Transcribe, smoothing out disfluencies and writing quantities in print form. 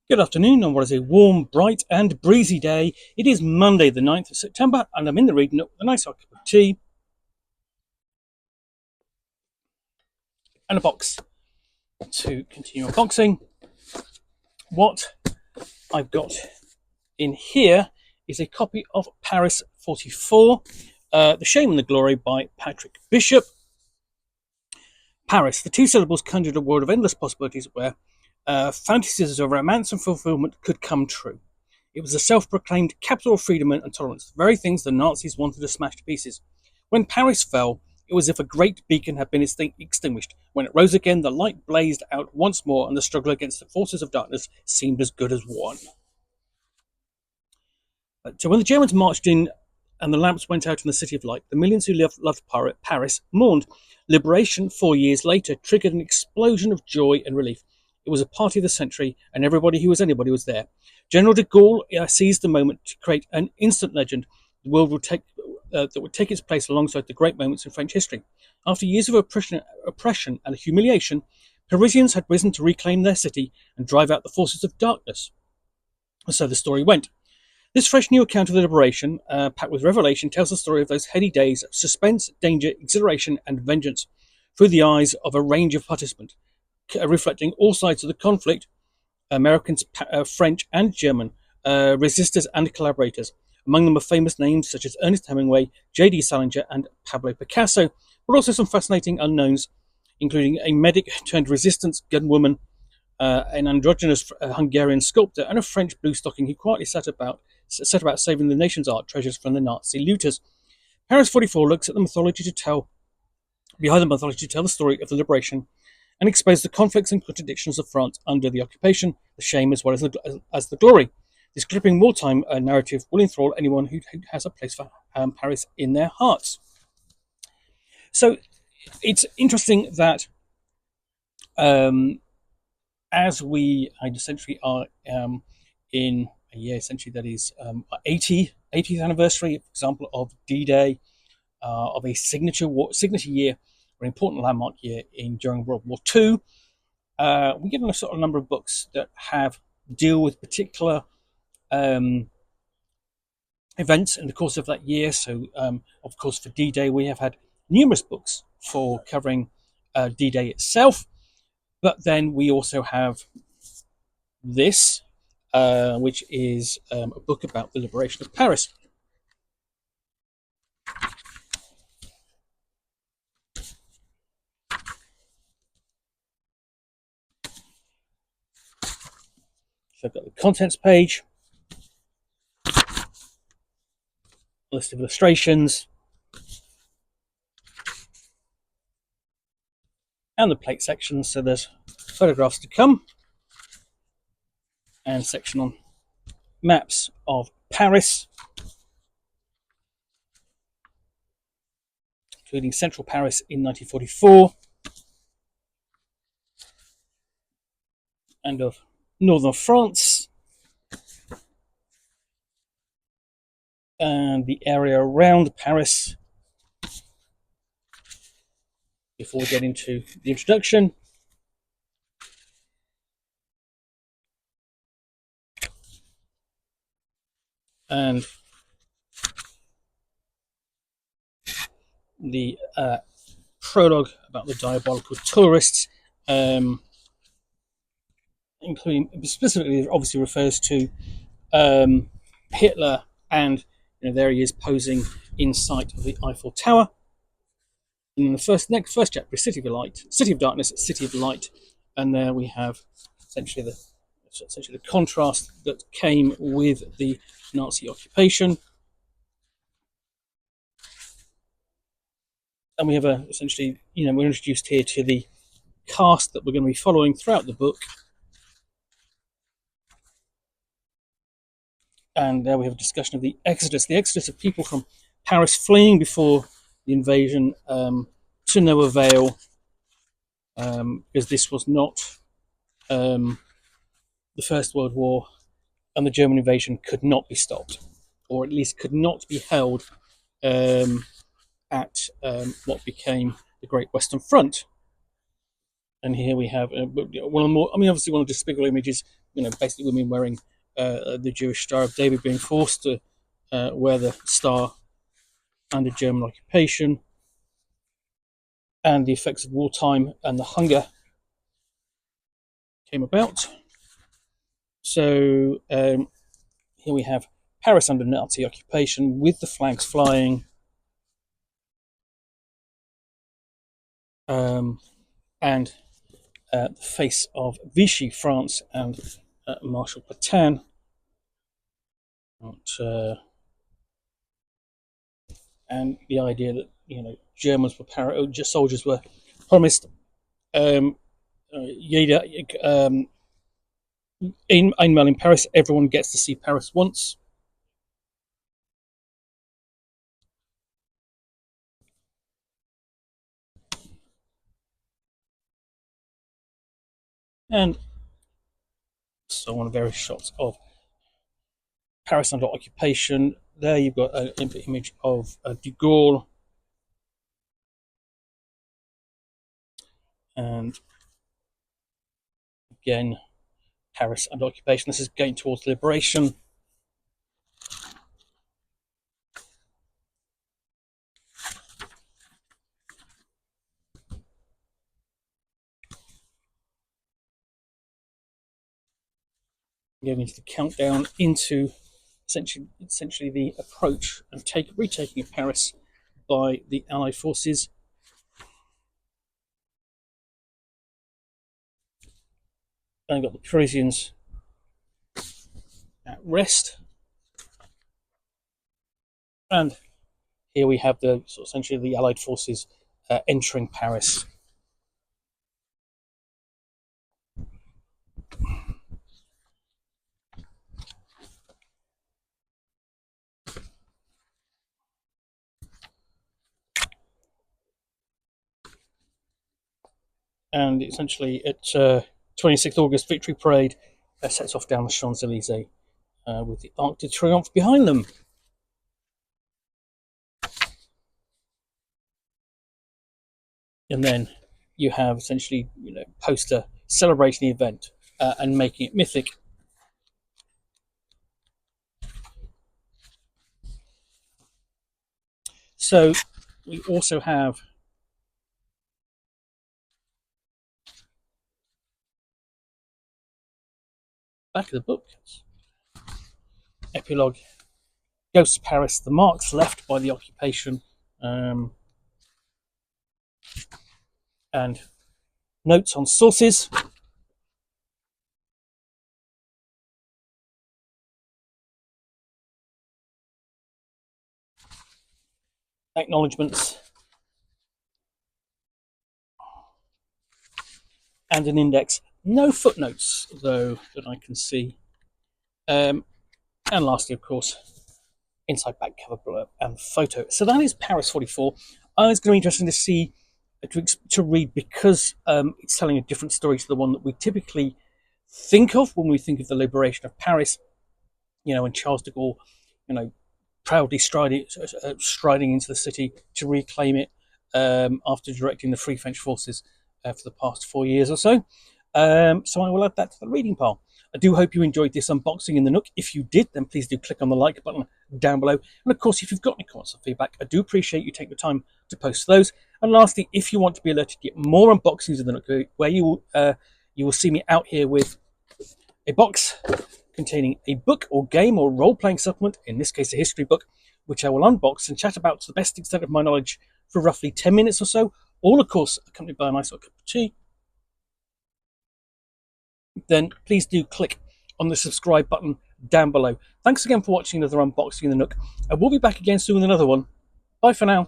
Good afternoon on what is a warm, bright and breezy day. It is Monday the 9th of September and I'm in the reading Nook with a nice hot cup of tea and a box to continue unboxing. What I've got in here is a copy of Paris 44, The Shame and the Glory by Patrick Bishop. Paris, the two syllables conjured a world of endless possibilities where fantasies of romance and fulfillment could come true. It was a self-proclaimed capital of freedom and tolerance, the very things the Nazis wanted to smash to pieces. When Paris fell, it was as if a great beacon had been extinguished. When it rose again, the light blazed out once more, and the struggle against the forces of darkness seemed as good as won. So when the Germans marched in and the lamps went out in the City of Light, the millions who loved Paris mourned. Liberation, 4 years later, triggered an explosion of joy and relief. It was a party of the century, and everybody who was anybody was there. General de Gaulle seized the moment to create an instant legend the world would take, that would take its place alongside the great moments in French history. After years of oppression and humiliation, Parisians had risen to reclaim their city and drive out the forces of darkness. And so the story went. This fresh new account of the liberation, packed with revelation, tells the story of those heady days of suspense, danger, exhilaration, and vengeance through the eyes of a range of participants, reflecting all sides of the conflict: Americans, French, and German, resistors and collaborators. Among them are famous names such as Ernest Hemingway, J.D. Salinger, and Pablo Picasso, but also some fascinating unknowns, including a medic turned resistance gunwoman, an androgynous Hungarian sculptor, and a French blue stocking who quietly set about saving the nation's art treasures from the Nazi looters. Paris 44 looks at the mythology to tell behind the mythology to tell the story of the liberation and expose the conflicts and contradictions of France under the occupation, the shame as well as the glory. This gripping wartime narrative will enthrall anyone who has a place for Paris in their hearts. So it's interesting that as we essentially are in a year essentially that is 80th anniversary, for example, of D-Day, of a signature year, or an important landmark year during World War II. We get a sort of number of books that deal with particular events in the course of that year. So, of course, for D-Day, we have had numerous books for covering D-Day itself. But then we also have this, which is a book about the liberation of Paris. So I've got the contents page, list of illustrations, and the plate section. So there's photographs to come, and a section on maps of Paris, including central Paris in 1944, and of northern France, and the area around Paris. Before we get into the introduction, and the prologue about the diabolical tourists, including specifically, obviously refers to Hitler, and there he is posing in sight of the Eiffel Tower. And the first chapter is City of Light, City of Darkness, City of Light, and there we have essentially the contrast that came with the Nazi occupation. And we have essentially, we're introduced here to the cast that we're going to be following throughout the book. And there we have a discussion of the exodus of people from Paris fleeing before the invasion, to no avail, because this was not the First World War, and the German invasion could not be stopped, or at least could not be held at what became the Great Western Front. And here we have one of the more, I mean, obviously one of the despicable images, basically women wearing the Jewish Star of David, being forced to wear the star under German occupation, and the effects of wartime and the hunger came about. So here we have Paris under Nazi occupation with the flags flying, and the face of Vichy France and Marshal Pétain. And the idea that Germans were soldiers were promised jeder einmal in Paris. Everyone gets to see Paris once. And so on various shots of Paris under occupation. There you've got an image of de Gaulle, and again Paris under occupation. This is going towards liberation. Going into the countdown into essentially the approach and retaking of Paris by the Allied forces. And got the Parisians at rest. And here we have essentially the Allied forces entering Paris. And essentially at 26th August Victory Parade sets off down the Champs-Elysees with the Arc de Triomphe behind them. And then you have essentially poster celebrating the event and making it mythic. So we also have back of the book epilogue: Ghosts of Paris, the marks left by the occupation, and notes on sources. Acknowledgements, and an index. No footnotes, though, that I can see. And lastly, of course, inside back cover blurb and photo. So that is Paris 44. It's going to be interesting to see, to read, because it's telling a different story to the one that we typically think of when we think of the liberation of Paris. And Charles de Gaulle, proudly striding into the city to reclaim it after directing the Free French forces for the past 4 years or so. So I will add that to the reading pile. I do hope you enjoyed this unboxing in the Nook. If you did, then please do click on the like button down below. And of course, if you've got any comments or feedback, I do appreciate you taking the time to post those. And lastly, if you want to be alerted to get more unboxings of the Nook, where you will see me out here with a box containing a book or game or role-playing supplement, in this case a history book, which I will unbox and chat about to the best extent of my knowledge for roughly 10 minutes or so, all of course accompanied by a nice little cup of tea, then please do click on the subscribe button down below. Thanks again for watching another unboxing in the Nook. I will be back again soon with another one. Bye for now.